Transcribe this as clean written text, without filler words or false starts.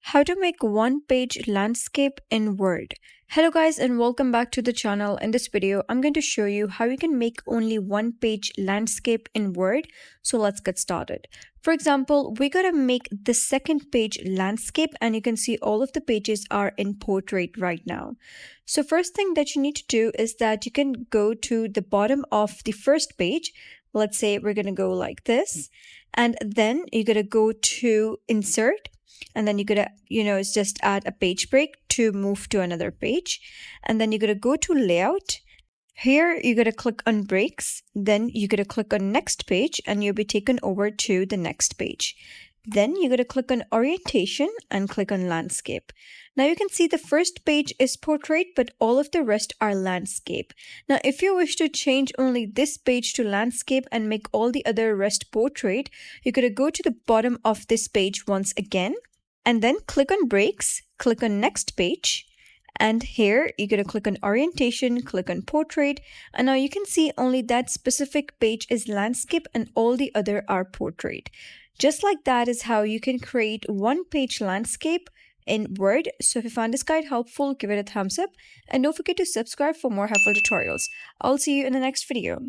How to make one-page landscape in Word. Hello guys and welcome back to the channel. In this video, I'm going to show you how you can make only one-page landscape in Word. So let's get started. For example, we gotta make the second page landscape and you can see all of the pages are in portrait right now. So first thing that you need to do is that you can go to the bottom of the first page. Let's say we're gonna go like this, and then you're gonna go to insert. And then you're gonna, it's just add a page break to move to another page. And then you're gonna go to layout. Here, you're gonna click on breaks. Then you're gonna click on next page and you'll be taken over to the next page. Then you're gonna click on orientation and click on landscape. Now you can see the first page is portrait, but all of the rest are landscape. Now, if you wish to change only this page to landscape and make all the other rest portrait, you're gonna go to the bottom of this page once again. And then click on breaks, click on next page. And here you're going to click on orientation, click on portrait. And now you can see only that specific page is landscape and all the other are portrait. Just like that is how you can create one page landscape in Word. So if you found this guide helpful, give it a thumbs up and don't forget to subscribe for more helpful tutorials. I'll see you in the next video.